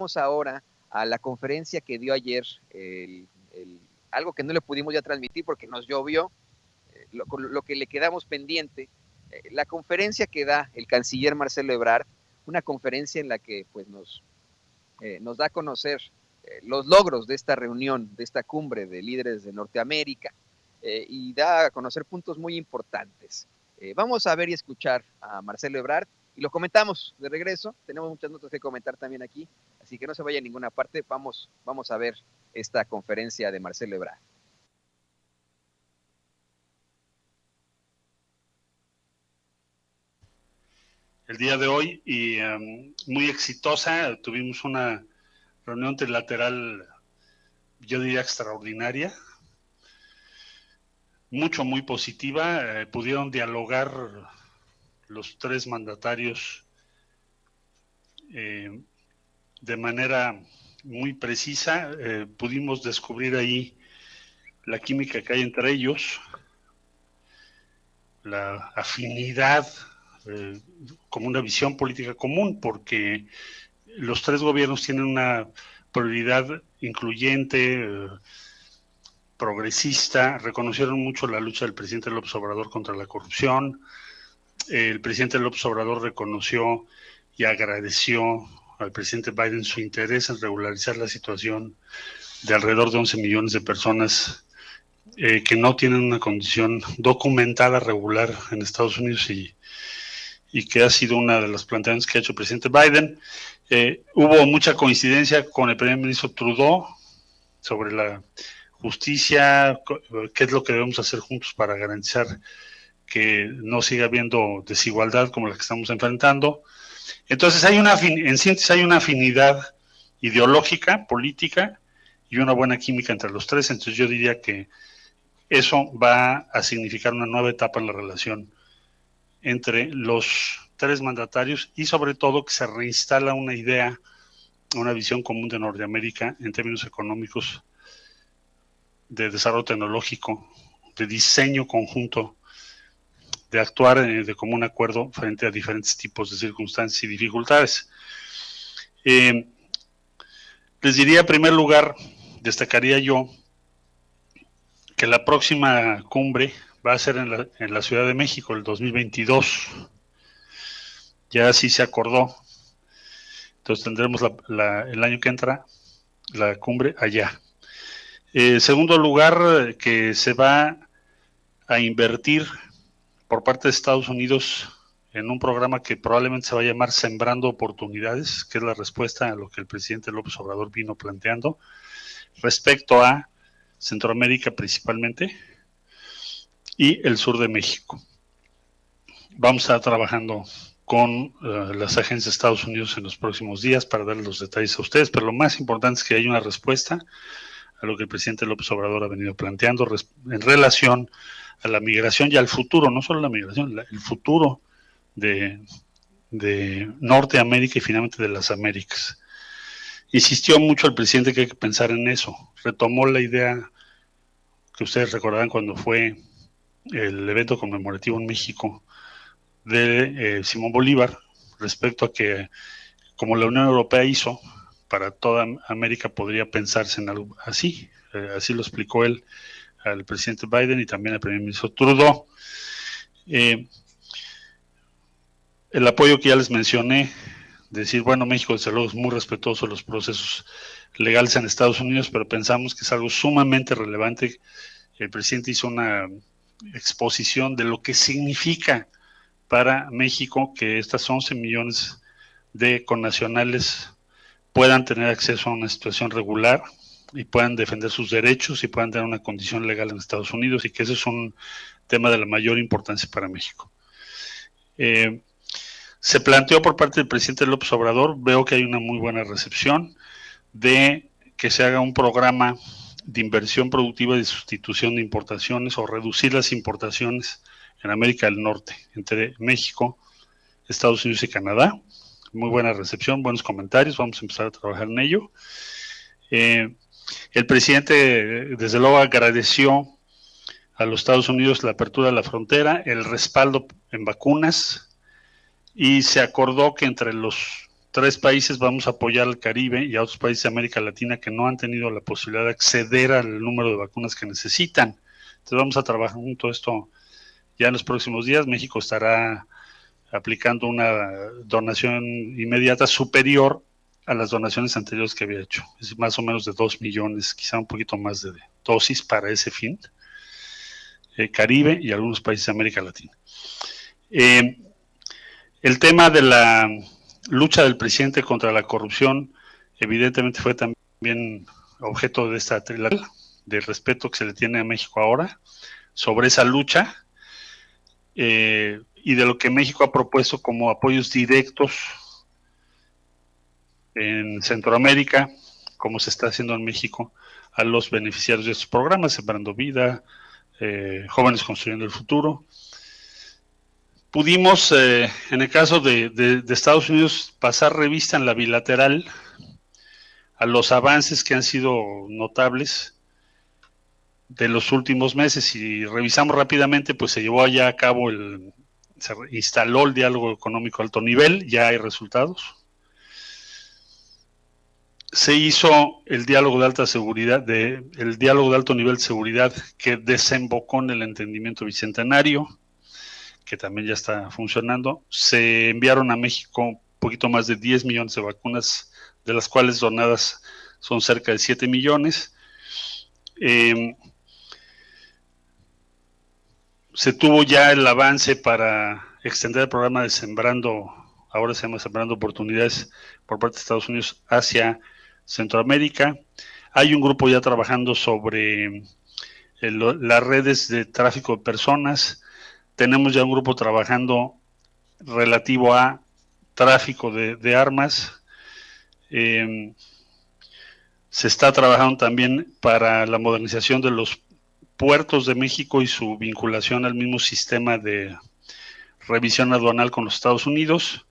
Vamos ahora a la conferencia que dio ayer, algo que no le pudimos ya transmitir porque nos llovió, lo que le quedamos pendiente, la conferencia que da el canciller Marcelo Ebrard, una conferencia en la que pues, nos da a conocer los logros de esta reunión, de esta cumbre de líderes de Norteamérica, y da a conocer puntos muy importantes. Vamos a ver y escuchar a Marcelo Ebrard y lo comentamos de regreso. Tenemos muchas notas que comentar también aquí, así que no se vaya a ninguna parte. Vamos a ver esta conferencia de Marcelo Ebrard. El día de hoy y muy exitosa. Tuvimos una reunión trilateral, yo diría extraordinaria, muy positiva. Pudieron dialogar los tres mandatarios de manera muy precisa. Pudimos descubrir ahí la química que hay entre ellos, la afinidad, como una visión política común, porque los tres gobiernos tienen una prioridad incluyente, progresista. Reconocieron mucho la lucha del presidente López Obrador contra la corrupción. El presidente López Obrador reconoció y agradeció al presidente Biden su interés en regularizar la situación de alrededor de 11 millones de personas que no tienen una condición documentada regular en Estados Unidos y que ha sido una de las planteamientos que ha hecho el presidente Biden. Hubo mucha coincidencia con el primer ministro Trudeau sobre la justicia, qué es lo que debemos hacer juntos para garantizar que no siga habiendo desigualdad como la que estamos enfrentando. Entonces en síntesis hay una afinidad ideológica, política y una buena química entre los tres. Entonces yo diría que eso va a significar una nueva etapa en la relación entre los tres mandatarios y sobre todo que se reinstala una idea, una visión común de Norteamérica en términos económicos, de desarrollo tecnológico, de diseño conjunto, de actuar de común acuerdo frente a diferentes tipos de circunstancias y dificultades. Les diría en primer lugar, destacaría yo que la próxima cumbre va a ser en la Ciudad de México, el 2022. Ya así se acordó. Entonces tendremos el año que entra la cumbre allá. Segundo lugar, que se va a invertir por parte de Estados Unidos en un programa que probablemente se va a llamar Sembrando Oportunidades, que es la respuesta a lo que el presidente López Obrador vino planteando respecto a Centroamérica principalmente y el sur de México. Vamos a estar trabajando con las agencias de Estados Unidos en los próximos días para darles los detalles a ustedes, pero lo más importante es que haya una respuesta a lo que el presidente López Obrador ha venido planteando en relación a la migración y al futuro, no solo la migración, el futuro de Norteamérica y finalmente de las Américas. Insistió mucho el presidente que hay que pensar en eso. Retomó la idea que ustedes recordarán cuando fue el evento conmemorativo en México de Simón Bolívar, respecto a que, como la Unión Europea hizo, para toda América podría pensarse en algo así. Así lo explicó él al presidente Biden y también al primer ministro Trudeau. El apoyo que ya les mencioné, decir, bueno, México desde luego es muy respetuoso de los procesos legales en Estados Unidos, pero pensamos que es algo sumamente relevante. El presidente hizo una exposición de lo que significa para México que estas 11 millones de connacionales puedan tener acceso a una situación regular y puedan defender sus derechos y puedan tener una condición legal en Estados Unidos, y que ese es un tema de la mayor importancia para México. Se planteó por parte del presidente López Obrador, veo que hay una muy buena recepción, de que se haga un programa de inversión productiva y de sustitución de importaciones o reducir las importaciones en América del Norte, entre México, Estados Unidos y Canadá. Muy buena recepción, buenos comentarios, vamos a empezar a trabajar en ello. El presidente, desde luego, agradeció a los Estados Unidos la apertura de la frontera, el respaldo en vacunas, y se acordó que entre los 3 países vamos a apoyar al Caribe y a otros países de América Latina que no han tenido la posibilidad de acceder al número de vacunas que necesitan. Entonces vamos a trabajar junto a esto ya en los próximos días. México estará aplicando una donación inmediata superior a las donaciones anteriores que había hecho. Es más o menos de 2 millones, quizá un poquito más de dosis para ese fin. Caribe y algunos países de América Latina. El tema de la lucha del presidente contra la corrupción evidentemente fue también objeto de esta trilogía, del respeto que se le tiene a México ahora sobre esa lucha y de lo que México ha propuesto como apoyos directos en Centroamérica, como se está haciendo en México, a los beneficiarios de estos programas, Sembrando Vida, Jóvenes Construyendo el Futuro. Pudimos, en el caso de Estados Unidos, pasar revista en la bilateral a los avances que han sido notables de los últimos meses. Y revisamos rápidamente, pues se llevó allá a cabo se instaló el diálogo económico a alto nivel, ya hay resultados. Se hizo el diálogo de alta seguridad, el diálogo de alto nivel de seguridad que desembocó en el entendimiento bicentenario, que también ya está funcionando. Se enviaron a México un poquito más de 10 millones de vacunas, de las cuales donadas son cerca de 7 millones. Se tuvo ya el avance para extender el programa de Sembrando, ahora se llama Sembrando Oportunidades por parte de Estados Unidos hacia Centroamérica. Hay un grupo ya trabajando sobre las redes de tráfico de personas. Tenemos ya un grupo trabajando relativo a tráfico de armas. Se está trabajando también para la modernización de los puertos de México y su vinculación al mismo sistema de revisión aduanal con los Estados Unidos.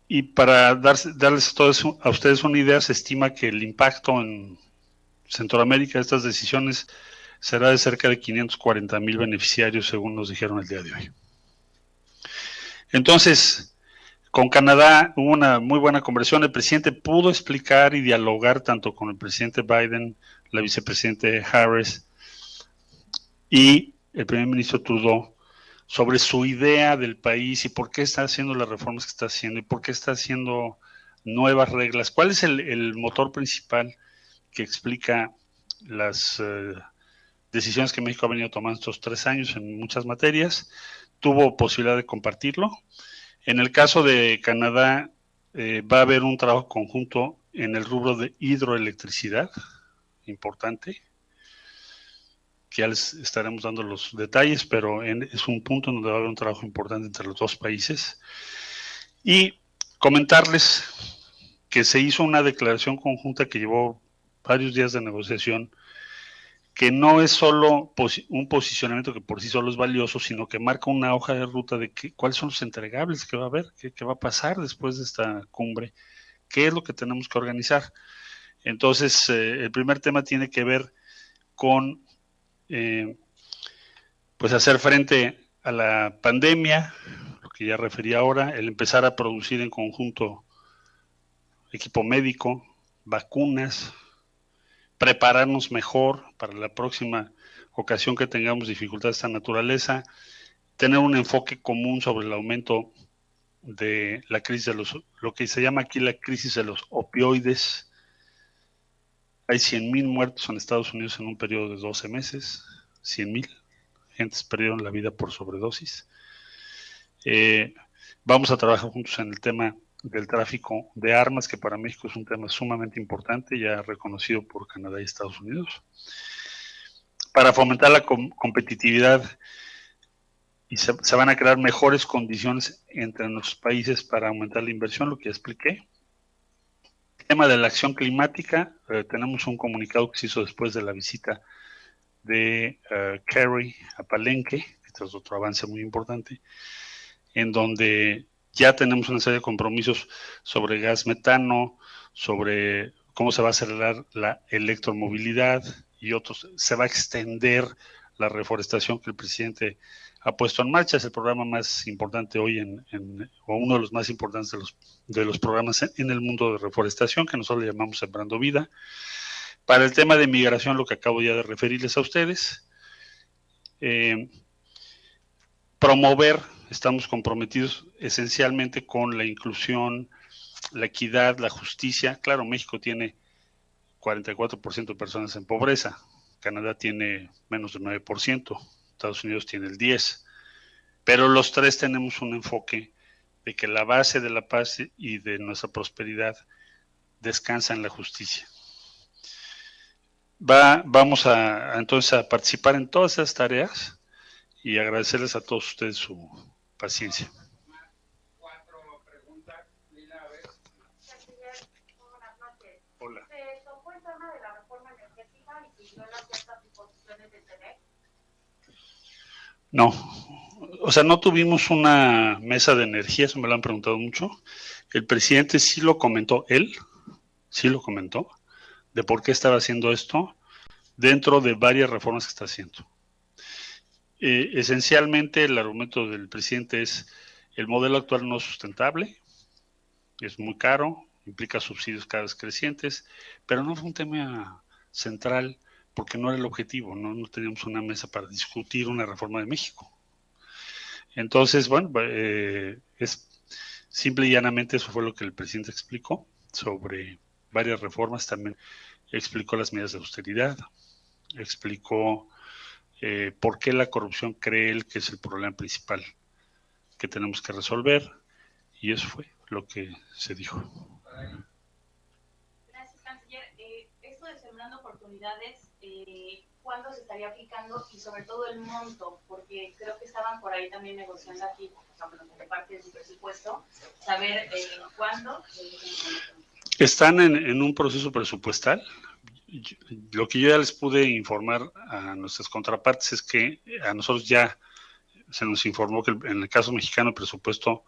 Y para darles a ustedes una idea, se estima que el impacto en Centroamérica de estas decisiones será de cerca de 540,000 beneficiarios, según nos dijeron el día de hoy. Entonces, con Canadá hubo una muy buena conversación. El presidente pudo explicar y dialogar tanto con el presidente Biden, la vicepresidente Harris y el primer ministro Trudeau sobre su idea del país y por qué está haciendo las reformas que está haciendo y por qué está haciendo nuevas reglas. ¿Cuál es el motor principal que explica las decisiones que México ha venido tomando estos 3 años en muchas materias? Tuvo posibilidad de compartirlo. En el caso de Canadá, va a haber un trabajo conjunto en el rubro de hidroelectricidad, importante, que ya les estaremos dando los detalles, pero es un punto donde va a haber un trabajo importante entre los dos países. Y comentarles que se hizo una declaración conjunta que llevó varios días de negociación, que no es solo un posicionamiento que por sí solo es valioso, sino que marca una hoja de ruta de cuáles son los entregables que va a haber, qué va a pasar después de esta cumbre, qué es lo que tenemos que organizar. Entonces, el primer tema tiene que ver con pues hacer frente a la pandemia, lo que ya refería ahora, el empezar a producir en conjunto equipo médico, vacunas, prepararnos mejor para la próxima ocasión que tengamos dificultades de esta naturaleza, tener un enfoque común sobre el aumento de la crisis de lo que se llama aquí la crisis de los opioides. Hay 100,000 muertos en Estados Unidos en un periodo de 12 meses, 100,000 gentes perdieron la vida por sobredosis. Vamos a trabajar juntos en el tema del tráfico de armas, que para México es un tema sumamente importante, ya reconocido por Canadá y Estados Unidos, para fomentar la competitividad y se van a crear mejores condiciones entre nuestros países para aumentar la inversión, lo que ya expliqué. El tema de la acción climática, tenemos un comunicado que se hizo después de la visita de Kerry a Palenque, este es otro avance muy importante, en donde ya tenemos una serie de compromisos sobre gas metano, sobre cómo se va a acelerar la electromovilidad y otros. Se va a extender la reforestación que el presidente ha puesto en marcha. Es el programa más importante hoy o uno de los más importantes de los programas en el mundo de reforestación, que nosotros le llamamos Sembrando Vida. Para el tema de migración, lo que acabo ya de referirles a ustedes, promover, estamos comprometidos esencialmente con la inclusión, la equidad, la justicia. Claro, México tiene 44% de personas en pobreza, Canadá tiene menos del 9%, Estados Unidos tiene el 10%, pero los tres tenemos un enfoque de que la base de la paz y de nuestra prosperidad descansa en la justicia. Vamos entonces a participar en todas esas tareas y agradecerles a todos ustedes su paciencia. Hola. ¿Se tocó el tema de la reforma energética y siguió las ciertas disposiciones del TEMEC? No, o sea, no tuvimos una mesa de energía, eso me lo han preguntado mucho. El presidente sí lo comentó, él sí lo comentó, de por qué estaba haciendo esto dentro de varias reformas que está haciendo. Esencialmente el argumento del presidente es el modelo actual no es sustentable, es muy caro, implica subsidios cada vez crecientes, pero no fue un tema central porque no era el objetivo, no teníamos una mesa para discutir una reforma de México. Entonces, bueno, es simple y llanamente eso fue lo que el presidente explicó sobre varias reformas, también explicó las medidas de austeridad, explicó por qué la corrupción cree él que es el problema principal que tenemos que resolver, y eso fue lo que se dijo. Gracias, canciller. Esto de Sembrando Oportunidades, ¿cuándo se estaría aplicando y sobre todo el monto? Porque creo que estaban por ahí también negociando aquí, por parte de su presupuesto, saber cuándo. Están en un proceso presupuestal. Lo que yo ya les pude informar a nuestras contrapartes es que a nosotros ya se nos informó que en el caso mexicano el presupuesto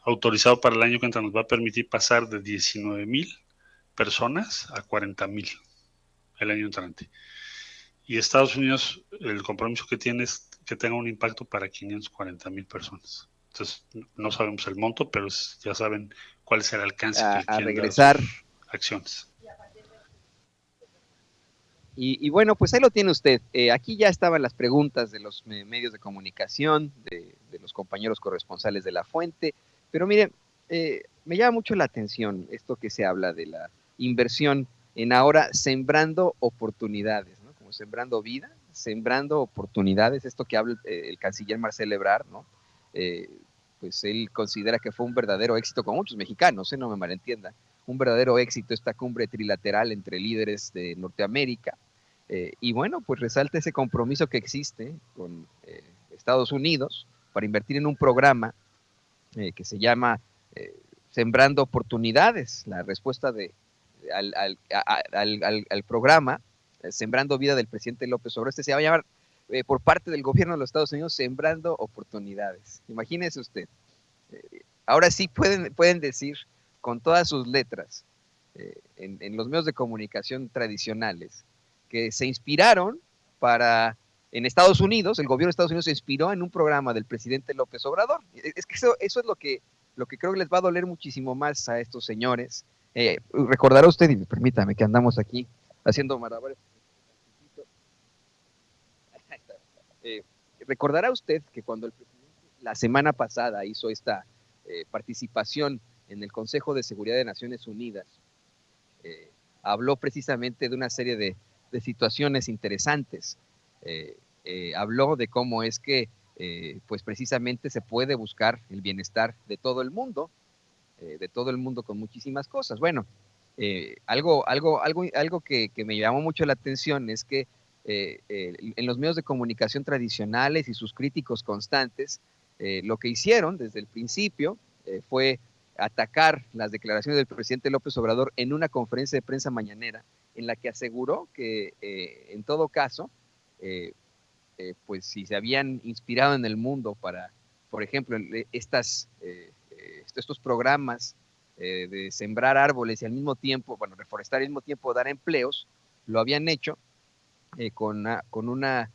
autorizado para el año que entra nos va a permitir pasar de 19,000 personas a 40,000 el año entrante. Y Estados Unidos, el compromiso que tiene es que tenga un impacto para 540,000 personas. Entonces, no sabemos el monto, pero ya saben cuál es el alcance que quieren regresar. dar sus acciones. Y bueno, pues ahí lo tiene usted. Aquí ya estaban las preguntas de los medios de comunicación, de los compañeros corresponsales de La Fuente, pero mire, me llama mucho la atención esto que se habla de la inversión en ahora sembrando oportunidades, ¿no? Como sembrando vida, sembrando oportunidades, esto que habla el canciller Marcelo Ebrard, ¿no? Pues él considera que fue un verdadero éxito, con muchos mexicanos, no me malentienda, un verdadero éxito esta cumbre trilateral entre líderes de Norteamérica. Y bueno, pues resalta ese compromiso que existe con Estados Unidos para invertir en un programa que se llama Sembrando Oportunidades. La respuesta al programa Sembrando Vida del presidente López Obrador, se va a llamar por parte del gobierno de los Estados Unidos Sembrando Oportunidades. Imagínese usted. Ahora sí pueden decir con todas sus letras en los medios de comunicación tradicionales que se inspiraron en Estados Unidos, el gobierno de Estados Unidos se inspiró en un programa del presidente López Obrador. Es que eso es lo que creo que les va a doler muchísimo más a estos señores. Recordará usted, y permítame que andamos aquí haciendo malabares. Recordará usted que cuando el presidente la semana pasada hizo esta participación en el Consejo de Seguridad de Naciones Unidas, habló precisamente de una serie de situaciones interesantes. Habló de cómo es que pues precisamente se puede buscar el bienestar de todo el mundo con muchísimas cosas. Bueno, algo que me llamó mucho la atención es que en los medios de comunicación tradicionales y sus críticos constantes, lo que hicieron desde el principio fue atacar las declaraciones del presidente López Obrador en una conferencia de prensa mañanera en la que aseguró que en todo caso, pues si se habían inspirado en el mundo para, por ejemplo, estos programas de sembrar árboles y al mismo tiempo, bueno, reforestar y al mismo tiempo dar empleos, lo habían hecho con una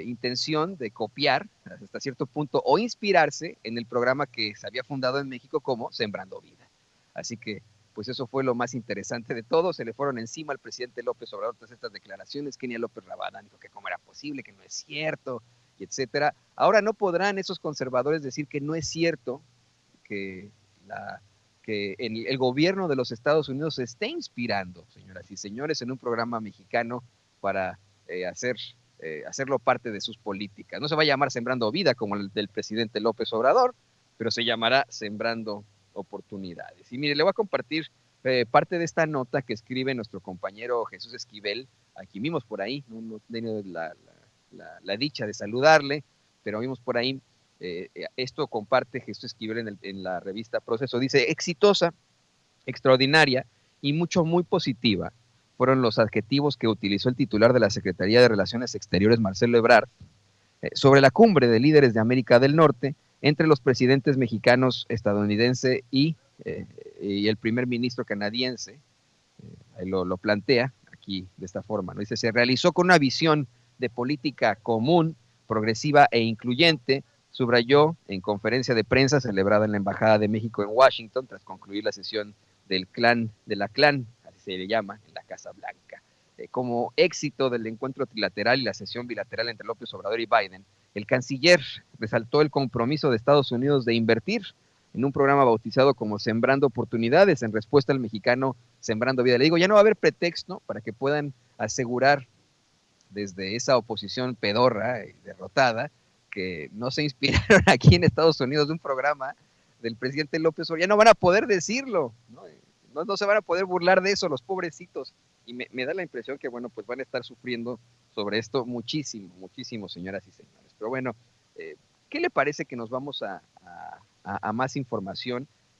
intención de copiar hasta cierto punto o inspirarse en el programa que se había fundado en México como Sembrando Vida. Así que pues eso fue lo más interesante de todo. Se le fueron encima al presidente López Obrador todas estas declaraciones. Kenia López Rabadán dijo que cómo era posible, que no es cierto, y etcétera. Ahora no podrán esos conservadores decir que no es cierto que el gobierno de los Estados Unidos se esté inspirando, señoras y señores, en un programa mexicano para hacerlo parte de sus políticas. No se va a llamar Sembrando Vida como el del presidente López Obrador, pero se llamará Sembrando Oportunidades. Y mire, le voy a compartir parte de esta nota que escribe nuestro compañero Jesús Esquivel. Aquí vimos por ahí, no he tenido la dicha de saludarle, pero vimos por ahí. Esto comparte Jesús Esquivel en la revista Proceso. Dice: exitosa, extraordinaria y muy positiva fueron los adjetivos que utilizó el titular de la Secretaría de Relaciones Exteriores, Marcelo Ebrard, sobre la cumbre de líderes de América del Norte entre los presidentes mexicanos, estadounidense y el primer ministro canadiense. Lo plantea aquí de esta forma, ¿no? Dice: se realizó con una visión de política común, progresiva e incluyente. Subrayó en conferencia de prensa celebrada en la Embajada de México en Washington tras concluir la sesión de la CLAN, así se le llama, en la Casa Blanca. Como éxito del encuentro trilateral y la sesión bilateral entre López Obrador y Biden, el canciller resaltó el compromiso de Estados Unidos de invertir en un programa bautizado como Sembrando Oportunidades, en respuesta al mexicano Sembrando Vida. Le digo, ya no va a haber pretexto para que puedan asegurar desde esa oposición pedorra y derrotada que no se inspiraron aquí en Estados Unidos de un programa del presidente López Obrador. Ya no van a poder decirlo, no se van a poder burlar de eso los pobrecitos. Y me da la impresión que, bueno, pues van a estar sufriendo sobre esto muchísimo, señoras y señores. Pero bueno, ¿qué le parece que nos vamos a más información?